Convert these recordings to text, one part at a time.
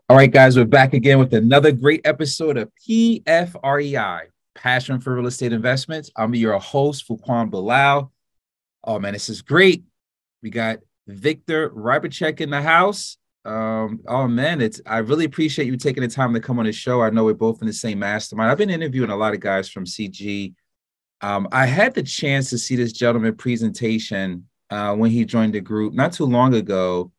All right, guys, we're back again with another great episode of PFREI, Passion for Real Estate Investments. I'm your host, Fuquan Bilal. Oh, man, this is great. We got Viktor Rybachuk in the house. Oh, man, I really appreciate you taking the time to come on the show. I know we're both in the same mastermind. I've been interviewing a lot of guys from CG. I had the chance to see this gentleman presentation when he joined the group not too long ago.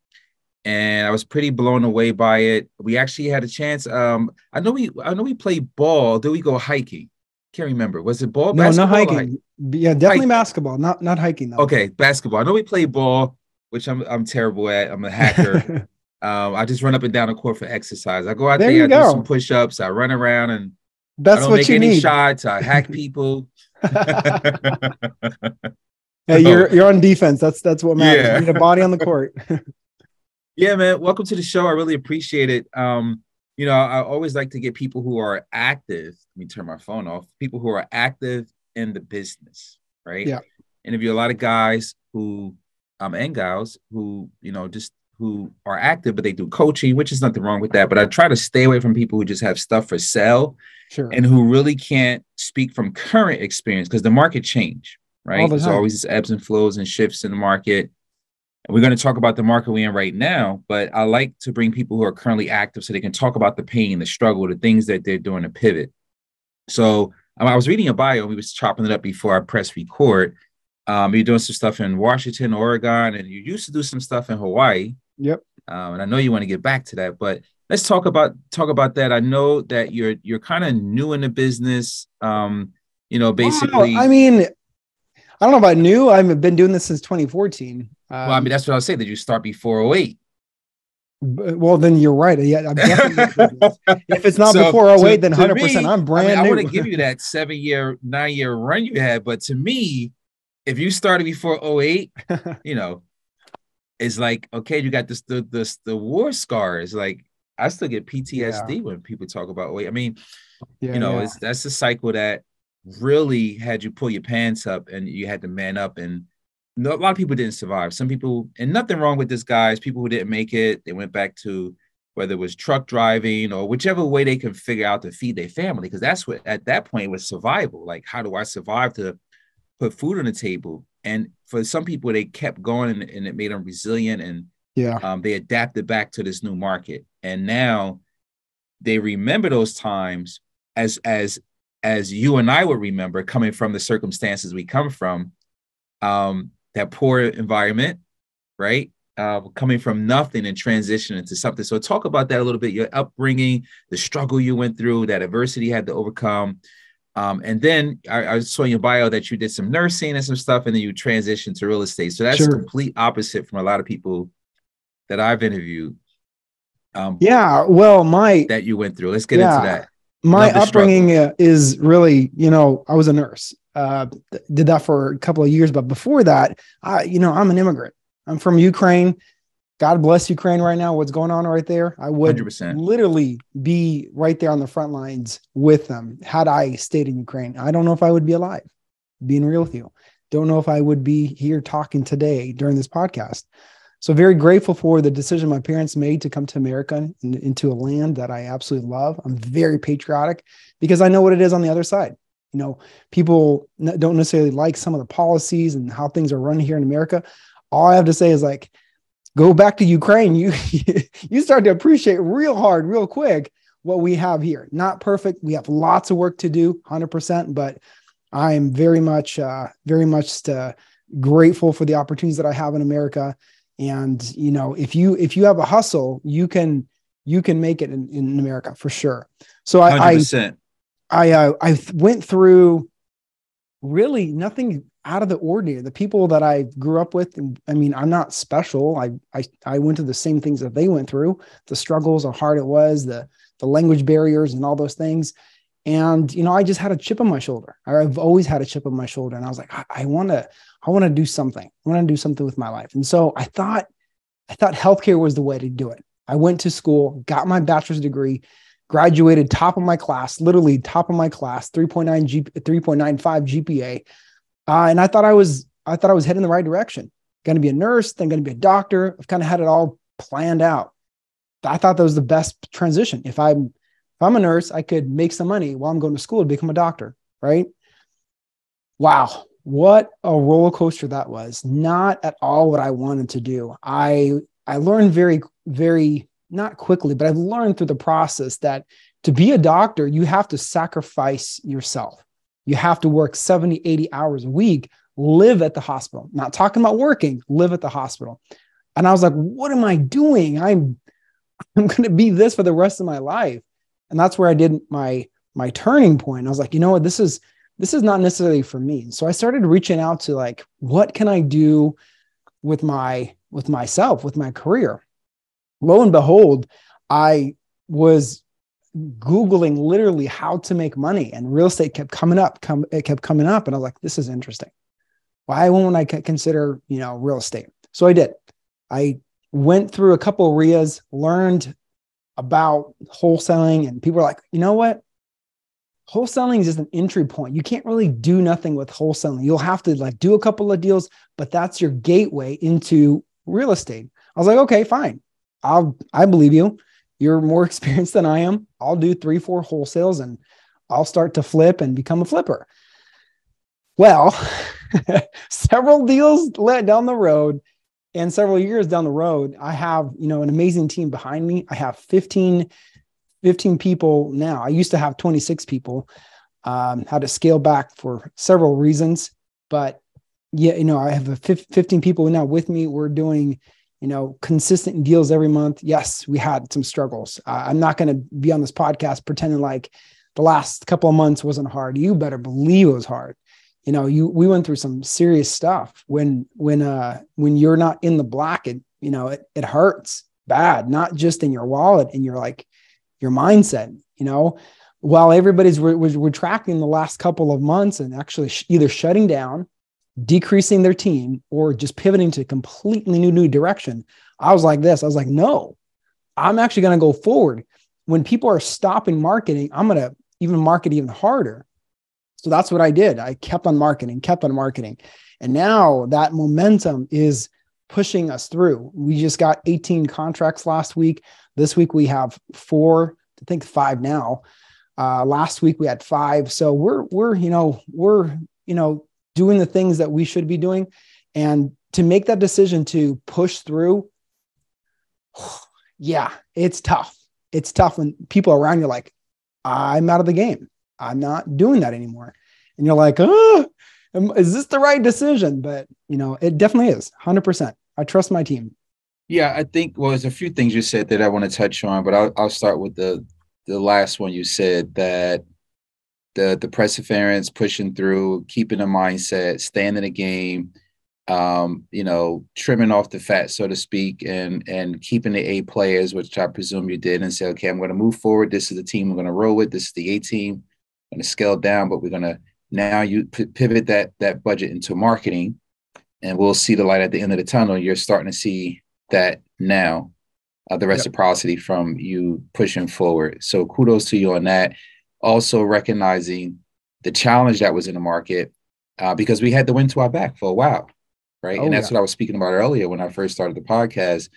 And I was pretty blown away by it. We actually had a chance. I know we played ball. Did we go hiking? Can't remember. Was it ball, No, not basketball, or hiking. Yeah, definitely basketball. Not hiking though. Okay, basketball. I know we played ball, which I'm terrible at. I'm a hacker. I just run up and down the court for exercise. I go out There there, you I do some go. push-ups, I run around, and I That's don't what make you any need. shots. I hack people. Hey, So, you're on defense. That's what matters. You yeah. need a body on the court. Yeah, man. Welcome to the show. I really appreciate it. I always like to get people who are active. Let me turn my phone off. People who are active in the business, right? Yeah. Interview a lot of guys who, and gals who, just who are active, but they do coaching, which is nothing wrong with that. But I try to stay away from people who just have stuff for sale Sure. and who really can't speak from current experience because the market change, All right? the There's time. always this ebbs and flows and shifts in the market. We're going to talk about the market we're in right now, but I like to bring people who are currently active so they can talk about the pain, the struggle, the things that they're doing to pivot. So I was reading a bio. We was chopping it up before I pressed record. You're doing some stuff in Washington, Oregon, and you used to do some stuff in Hawaii. Yep. And I know you want to get back to that, but let's talk about that. I know that you're kind of new in the business. Wow. Basically. I mean, I don't know about new. I've been doing this since 2014. Well, I mean, that's what I was saying. Did you start before 08? Well, then you're right. Yeah, I'm definitely in business. If it's not So before to 08, then 100%. me, I'm brand I new. want to give you that 7-year, 9-year run you had. But to me, if you started before 08, it's like, okay, you got the war scars. Like I still get PTSD when people talk about 08. I mean, Yeah. that's the cycle that really had you pull your pants up and you had to man up. And a lot of people didn't survive. Some people, and nothing wrong with this, guys. People who didn't make it, they went back to whether it was truck driving or whichever way they can figure out to feed their family. Because that's what at that point was survival. Like, how do I survive to put food on the table? And for some people, they kept going and it made them resilient and they adapted back to this new market. And now they remember those times as you and I would remember coming from the circumstances we come from. That poor environment, right? Coming from nothing and transitioning to something. So talk about that a little bit, your upbringing, the struggle you went through, that adversity you had to overcome. And then I saw in your bio that you did some nursing and some stuff, and then you transitioned to real estate. So that's complete opposite from a lot of people that I've interviewed. Well, that you went through. Let's get into that. My upbringing is really, I was a nurse. Did that for a couple of years, but before that, I'm an immigrant. I'm from Ukraine. God bless Ukraine right now. What's going on right there? I would 100%. literally be right there on the front lines with them had I stayed in Ukraine. I don't know if I would be alive, being real with you. Don't know if I would be here talking today during this podcast. So very grateful for the decision my parents made to come to America and into a land that I absolutely love. I'm very patriotic because I know what it is on the other side. People don't necessarily like some of the policies and how things are run here in America. All I have to say is like, go back to Ukraine. You start to appreciate real hard, real quick what we have here. Not perfect. We have lots of work to do, 100%. But I am very much grateful for the opportunities that I have in America. And if you have a hustle, you can make it in America for sure. So 100%. I went through really nothing out of the ordinary. The people that I grew up with, I mean, I'm not special. I went through the same things that they went through, the struggles, how hard it was, the language barriers and all those things. And, I just had a chip on my shoulder. I've always had a chip on my shoulder. And I was like, I want to do something. I want to do something with my life. And so I thought healthcare was the way to do it. I went to school, got my bachelor's degree, graduated top of my class, literally top of my class, 3.95 GPA. And I thought I was heading in the right direction. Going to be a nurse, then going to be a doctor. I've kind of had it all planned out. I thought that was the best transition. If I'm a nurse, I could make some money while I'm going to school to become a doctor, right? Wow, what a roller coaster that was. Not at all what I wanted to do. I learned very, very, not quickly, but I've learned through the process that to be a doctor, you have to sacrifice yourself. You have to work 70, 80 hours a week, live at the hospital. Not talking about working, live at the hospital. And I was like, what am I doing? I'm going to be this for the rest of my life. And that's where I did my turning point. I was like, you know what, this is not necessarily for me. So I started reaching out to like, what can I do with myself, with my career? Lo and behold, I was Googling literally how to make money, and real estate kept coming up. It kept coming up. And I was like, this is interesting. Why won't I consider, real estate? So I did. I went through a couple of RIAs, learned about wholesaling, and people were like, you know what? Wholesaling is just an entry point. You can't really do nothing with wholesaling. You'll have to like do a couple of deals, but that's your gateway into real estate. I was like, okay, fine. I believe you. You're more experienced than I am. I'll do 3-4 wholesales and I'll start to flip and become a flipper. Well, several deals led down the road and several years down the road, I have, an amazing team behind me. I have 15 people now. I used to have 26 people, had to scale back for several reasons, but yeah, I have 15 people now with me. We're doing, consistent deals every month. Yes, we had some struggles. I'm not going to be on this podcast pretending like the last couple of months wasn't hard. You better believe it was hard. We went through some serious stuff when you're not in the black, it hurts bad, not just in your wallet and your mindset, while everybody's we're tracking the last couple of months and actually either shutting down, decreasing their team, or just pivoting to a completely new direction. I was like this. I was like, no, I'm actually going to go forward. When people are stopping marketing, I'm going to even market even harder. So that's what I did. I kept on marketing. And now that momentum is pushing us through. We just got 18 contracts last week. This week we have 4, I think 5 now. Last week we had 5. So we're doing the things that we should be doing. And to make that decision to push through, yeah, it's tough. It's tough when people around you are like, I'm out of the game. I'm not doing that anymore. And you're like, is this the right decision? But, it definitely is 100%. I trust my team. Yeah, I think, there's a few things you said that I want to touch on, but I'll start with the last one you said, that the perseverance, pushing through, keeping a mindset, staying in the game, trimming off the fat, so to speak, and keeping the A players, which I presume you did, and say, okay, I'm going to move forward. This is the team I'm going to roll with. This is the A team. I'm going to scale down, but we're going to now you pivot that budget into marketing, and we'll see the light at the end of the tunnel. You're starting to see that now, the reciprocity from you pushing forward. So kudos to you on that. Also recognizing the challenge that was in the market, because we had the wind to our back for a while, right? And that's what I was speaking about earlier when I first started the podcast.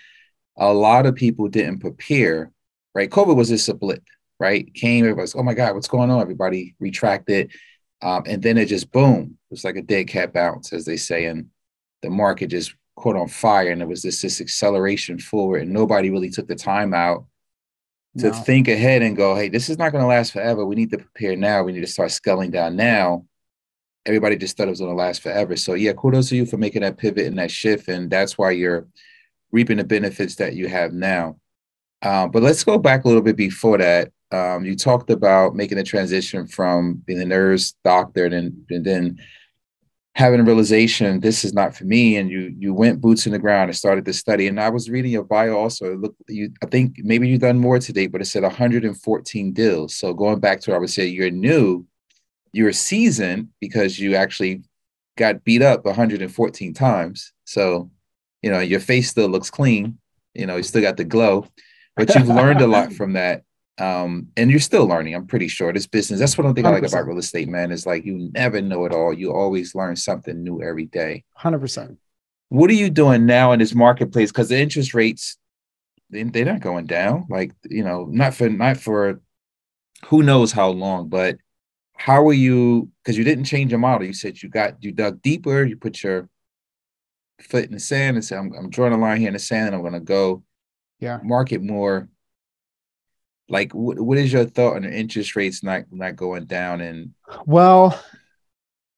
A lot of people didn't prepare, right? COVID was just a blip, right? Came, everybody's, oh my God, what's going on? Everybody retracted. And then it just, boom, it was like a dead cat bounce, as they say. And the market just caught on fire. And it was this acceleration forward. And nobody really took the time out to think ahead and go, hey, this is not going to last forever. We need to prepare now. We need to start scaling down now. Everybody just thought it was going to last forever. So yeah, kudos to you for making that pivot and that shift. And that's why you're reaping the benefits that you have now. But let's go back a little bit before that. You talked about making a transition from being a nurse, doctor, and then having a realization, this is not for me. And you went boots in the ground and started to study. And I was reading your bio also. I think maybe you've done more to date, but it said 114 deals. So going back to, I would say you're new, you're seasoned because you actually got beat up 114 times. So, your face still looks clean. You still got the glow, but you've learned a lot from that. And you're still learning, I'm pretty sure. This business, that's one thing I like about real estate, man, is like you never know it all. You always learn something new every day. 100%. What are you doing now in this marketplace? Because the interest rates they're not going down. Like, not for who knows how long, but how were you? Because you didn't change your model. You said you dug deeper. You put your foot in the sand and said, I'm drawing a line here in the sand, and I'm going to go Yeah. market more. Like, what is your thought on the interest rates not going down? And Well,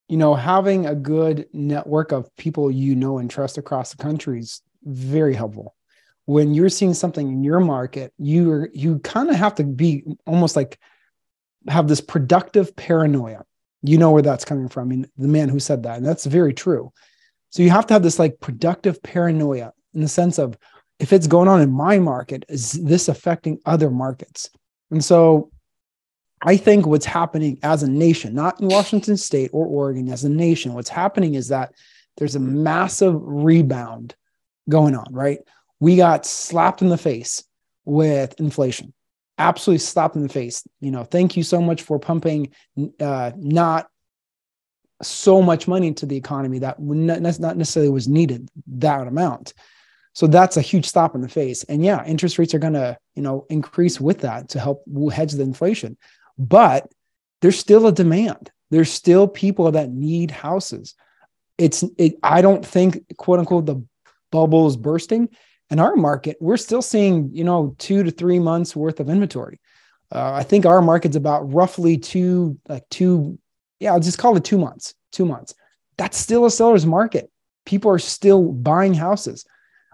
having a good network of people and trust across the country is very helpful. When you're seeing something in your market, you kind of have to be almost like have this productive paranoia. You know where that's coming from. I mean, the man who said that, and that's very true. So you have to have this like productive paranoia in the sense of, if it's going on in my market, is this affecting other markets? And so I think what's happening as a nation, not in Washington State or Oregon, as a nation, what's happening is that there's a massive rebound going on, right? We got slapped in the face with inflation, absolutely slapped in the face. Thank you so much for pumping not so much money into the economy that not necessarily was needed, that amount. So that's a huge slap in the face. And yeah, interest rates are going to, increase with that to help hedge the inflation. But there's still a demand. There's still people that need houses. I don't think, quote unquote, the bubble is bursting. In our market, we're still seeing, 2 to 3 months worth of inventory. I think our market's about roughly I'll just call it 2 months. 2 months. That's still a seller's market. People are still buying houses.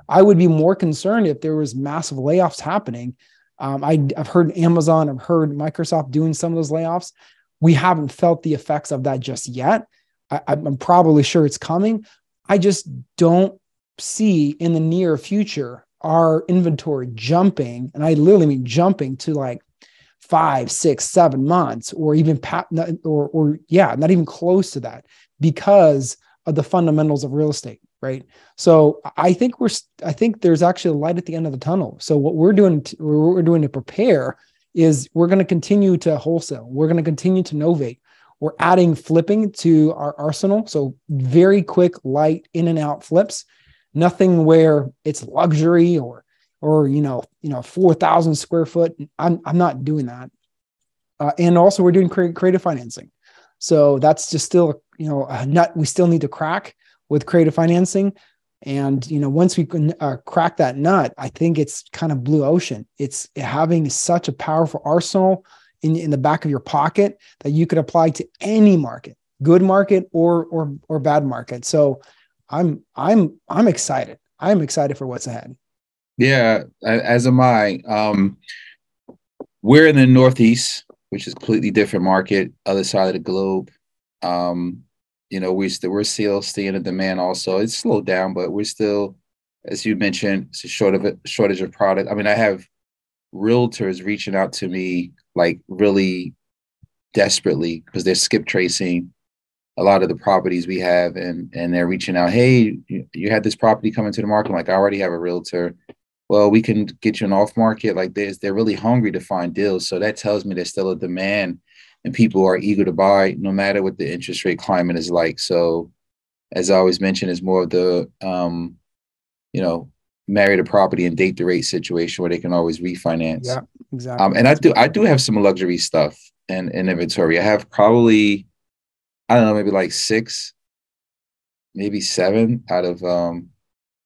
I would be more concerned if there was massive layoffs happening. I've heard Amazon, I've heard Microsoft doing some of those layoffs. We haven't felt the effects of that just yet. I'm probably sure it's coming. I just don't see in the near future our inventory jumping, and I literally mean jumping to like 5, 6, 7 months, or even not even close to that, because of the fundamentals of real estate, right? So I think there's actually a light at the end of the tunnel. So what we're doing to prepare is we're going to continue to wholesale. We're going to continue to novate. We're adding flipping to our arsenal. So very quick, light in and out flips, nothing where it's luxury or 4,000 square foot. I'm not doing that. And also we're doing creative financing. So that's just still, a nut we still need to crack with creative financing. And, once we can crack that nut, I think it's kind of blue ocean. It's having such a powerful arsenal in the back of your pocket that you could apply to any market, good market or bad market. So I'm excited. I'm excited for what's ahead. yeah, as am I. We're in the Northeast, which is a completely different market, other side of the globe. We're still seeing a demand also. It's slowed down, but we're still, as you mentioned, it's a shortage of product. I mean, I have realtors reaching out to me like really desperately because they're skip tracing a lot of the properties we have, and they're reaching out, hey, you had this property coming to the market. I'm like, I already have a realtor. Well, we can get you an off market. Like they're really hungry to find deals. So that tells me there's still a demand and people are eager to buy no matter what the interest rate climate is like. So as I always mention, it's more of the, marry the property and date the rate situation where they can always refinance. Yeah, exactly. And I do have some luxury stuff in inventory. I have probably, I don't know, maybe like 6, maybe 7 out of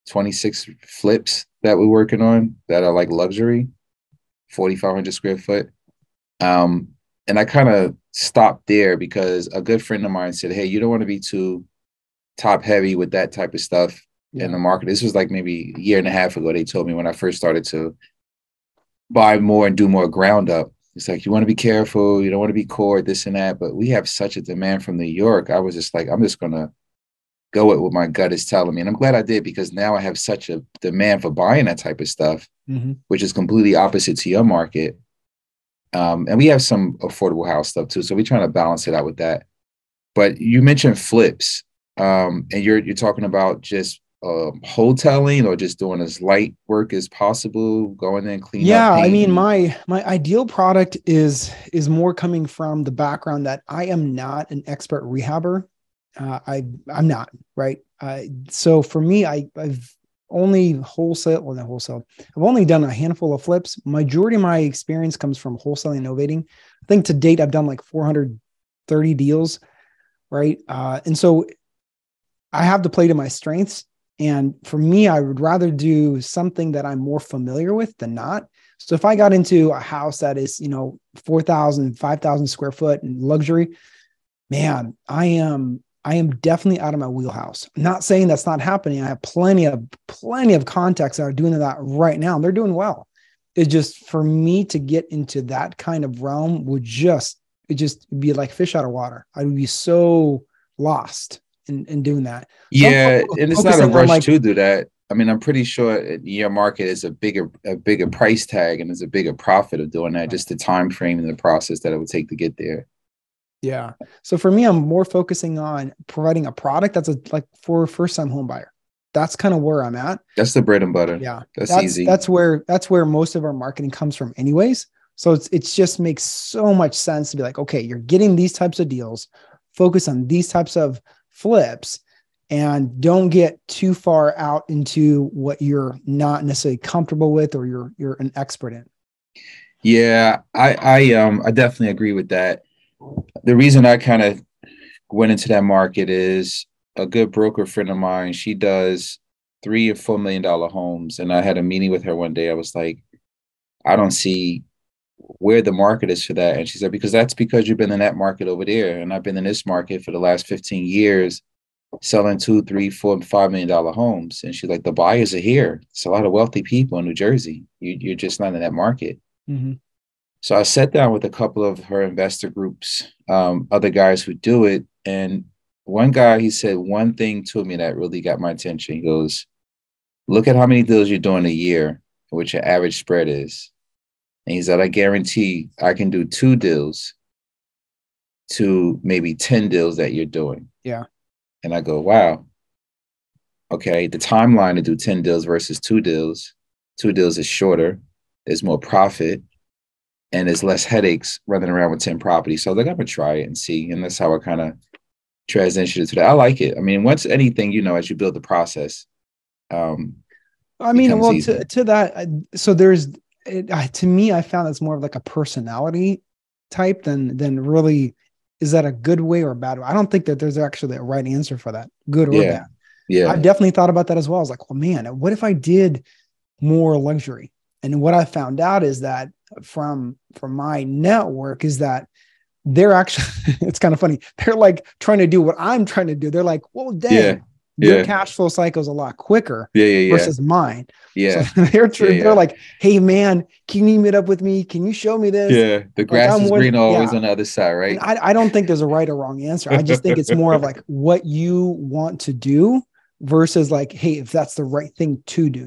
26 flips that we're working on that are like luxury, 4,500 square foot. And I kind of stopped there because a good friend of mine said, hey, you don't want to be too top heavy with that type of stuff in the market. This was like maybe a year and a half ago. They told me when I first started to buy more and do more ground up. It's like, you want to be careful. You don't want to be core, this and that. But we have such a demand from New York. I was just like, I'm just going to go with what my gut is telling me. And I'm glad I did, because now I have such a demand for buying that type of stuff, which is completely opposite to your market. And we have some affordable house stuff too. So we're trying to balance it out with that. But you mentioned flips, and you're talking about just hoteling or just doing as light work as possible, going in, clean up. I mean, my ideal product is more coming from the background that I am not an expert rehabber. I'm not, right. So for me, I've only wholesale, well, not wholesale. I've only done a handful of flips. Majority of my experience comes from wholesaling and novating. I think to date, I've done like 430 deals, right? And so I have to play to my strengths. And for me, I would rather do something that I'm more familiar with than not. So if I got into a house that is, 4,000, 5,000 square foot and luxury, man, I am definitely out of my wheelhouse. I'm not saying that's not happening. I have plenty of contacts that are doing that right now. And they're doing well. It's just for me to get into that kind of realm would just be like fish out of water. I would be so lost in doing that. So Yeah, and it's not a rush like, to do that. I mean, I'm pretty sure your market is a bigger price tag and there's a bigger profit of doing that. Just the time frame and the process that it would take to get there. Yeah. So for me, I'm more focusing on providing a product that's like for a first-time home buyer. That's kind of where I'm at. That's the bread and butter. Yeah. That's easy. That's where most of our marketing comes from anyways. So it's just makes so much sense to be like, okay, you're getting these types of deals, focus on these types of flips, and don't get too far out into what you're not necessarily comfortable with or you're an expert in. Yeah, I definitely agree with that. The reason I kind of went into that market is a good broker friend of mine. She does $3 and $4 million homes. And I had a meeting with her one day. I was like, I don't see where the market is for that. And she said, because you've been in that market over there. And I've been in this market for the last 15 years, selling $2, $3, $4, $5 million homes. And she's like, the buyers are here. It's a lot of wealthy people in New Jersey. You're just not in that market. Mm-hmm. So I sat down with a couple of her investor groups, other guys who do it. And one guy, he said one thing to me that really got my attention. He goes, look at how many deals you're doing a year, what your average spread is. And he said, I guarantee I can do 2 deals to maybe 10 deals that you're doing. Yeah. And I go, wow. Okay, the timeline to do 10 deals versus 2 deals. 2 deals is shorter. There's more profit. And there's less headaches running around with 10 properties. So they're going to try it and see. And that's how I kind of transitioned to that. I like it. I mean, once anything, as you build the process. I mean, well, to that, so there's, to me, I found it's more of like a personality type than really, is that a good way or a bad way? I don't think that there's actually a right answer for that, good or bad. Yeah. I've definitely thought about that as well. I was like, well, man, what if I did more luxury? And what I found out is that from my network is that they're actually, it's kind of funny. They're like trying to do what I'm trying to do. They're like, well, dang, your cash flow cycle is a lot quicker versus mine. Yeah. So they're like, hey man, can you meet up with me? Can you show me this? Yeah. The grass is green always on the other side, right? And I don't think there's a right or wrong answer. I just think it's more of like what you want to do versus like, hey, if that's the right thing to do,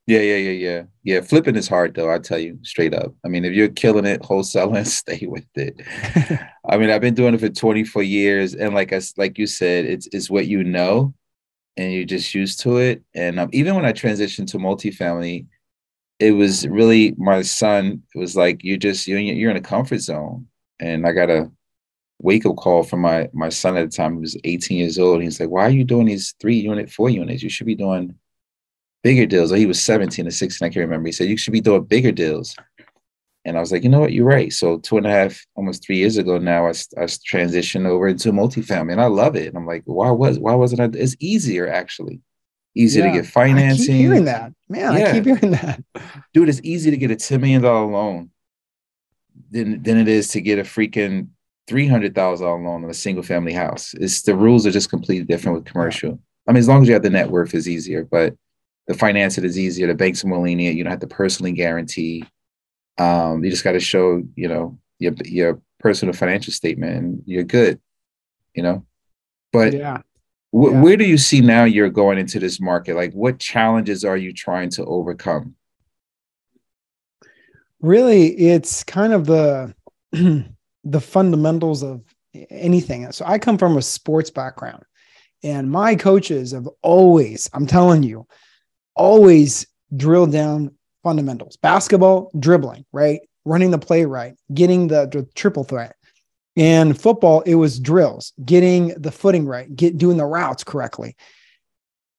Yeah. Flipping is hard though. I tell you straight up. I mean, if you're killing it, wholesaling, stay with it. I mean, I've been doing it for 24 years. And like you said, it's what you know, and you're just used to it. And even when I transitioned to multifamily, it was really my son. It was like, you're in a comfort zone. And I got a wake-up call from my son at the time. He was 18 years old. He's like, why are you doing these 3-unit, 4-units? You should be doing bigger deals. Or he was 17 or 16, I can't remember. He said, you should be doing bigger deals. And I was like, you know what, you're right. So 2.5, almost 3 years ago now, I transitioned over into multifamily and I love it. And I'm like, why wasn't I? It's easier, actually. Easier to get financing. I keep hearing that. Man, I keep hearing that. Dude, it's easy to get a $10 million loan than it is to get a freaking $300,000 loan on a single family house. The rules are just completely different with commercial. Yeah. I mean, as long as you have the net worth, is easier, but the financing is easier. The banks are more lenient. You don't have to personally guarantee. You just got to show, your personal financial statement and you're good, But where do you see now you're going into this market? Like, what challenges are you trying to overcome? Really, it's kind of the fundamentals of anything. So I come from a sports background, and my coaches have always, I'm telling you, always drilled down fundamentals. Basketball, dribbling, right? Running the play right, getting the triple threat. And football, it was drills, getting the footing right, doing the routes correctly.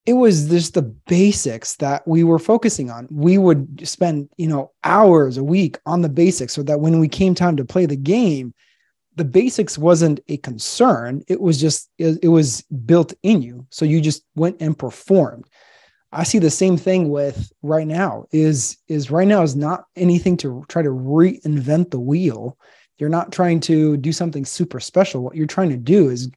it was just the basics that we were focusing on. We would spend, hours a week on the basics so that when we came time to play the game, the basics wasn't a concern. It was built in you. So you just went and performed. I see the same thing with right now is right now is not anything to try to reinvent the wheel. You're not trying to do something super special. What you're trying to do is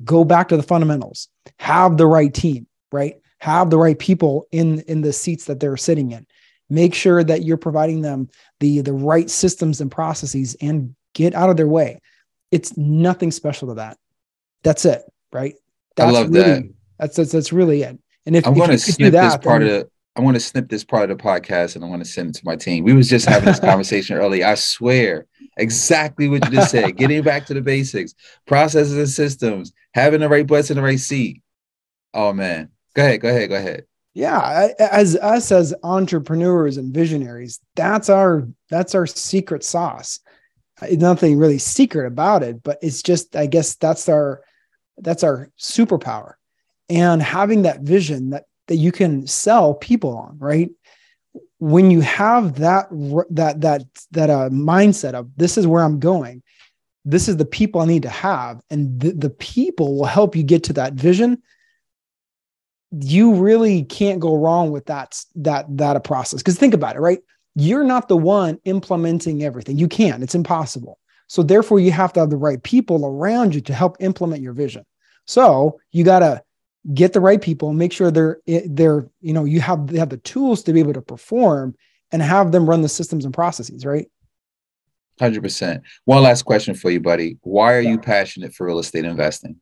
go back to the fundamentals, have the right team, right? Have the right people in the seats that they're sitting in. Make sure that you're providing them the right systems and processes and get out of their way. It's nothing special to that. That's it, right? I love that. That's really it. And if I'm going to snip this part I want to snip this part of the podcast and I want to send it to my team. We was just having this conversation earlier. I swear, exactly what you just said. Getting back to the basics, processes and systems, having the right butts in the right seat. Oh man, go ahead. Yeah, as us as entrepreneurs and visionaries, that's our secret sauce. Nothing really secret about it, but it's just, I guess that's our superpower. And having that vision that you can sell people on, right? When you have that mindset of this is where I'm going, this is the people I need to have, and the people will help you get to that vision. You really can't go wrong with that process. Because think about it, right? You're not the one implementing everything. You can't. It's impossible. So therefore, you have to have the right people around you to help implement your vision. So you got to get the right people, make sure they have the tools to be able to perform and have them run the systems and processes, right? 100%. One last question for you, buddy. Why are you passionate for real estate investing?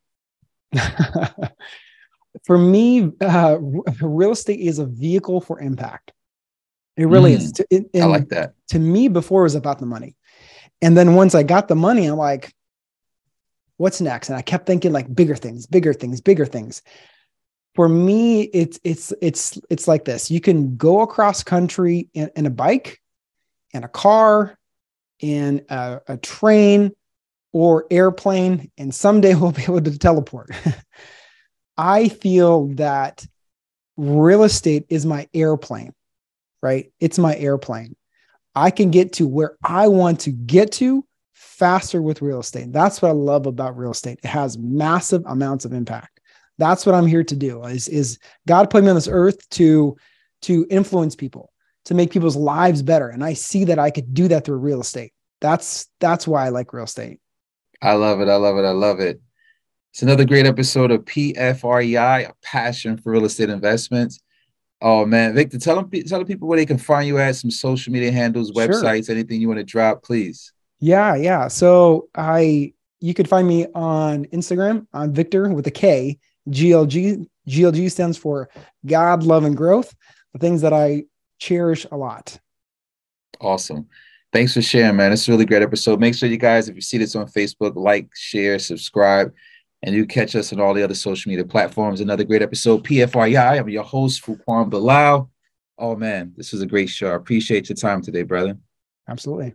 For me, real estate is a vehicle for impact. It really is. I like that. To me, before it was about the money. And then once I got the money, I'm like, what's next? And I kept thinking like bigger things. For me, it's like this. You can go across country in a bike, in a car, in a train or airplane, and someday we'll be able to teleport. I feel that real estate is my airplane, right? It's my airplane. I can get to where I want to get to faster with real estate. That's what I love about real estate. It has massive amounts of impact. That's what I'm here to do is God put me on this earth to influence people, to make people's lives better. And I see that I could do that through real estate. That's why I like real estate. I love it. It's another great episode of PFREI, a passion for real estate investments. Oh man, Victor, tell the people where they can find you at, some social media handles, websites, sure. Anything you want to drop, please. Yeah. So you could find me on Instagram on Victor with a K, GLG. GLG stands for God, Love, and Growth. The things that I cherish a lot. Awesome. Thanks for sharing, man. It's a really great episode. Make sure you guys, if you see this on Facebook, like, share, subscribe, and you catch us on all the other social media platforms. Another great episode, PFREI. I'm your host, Fuquan Bilal. Oh, man, this was a great show. I appreciate your time today, brother. Absolutely.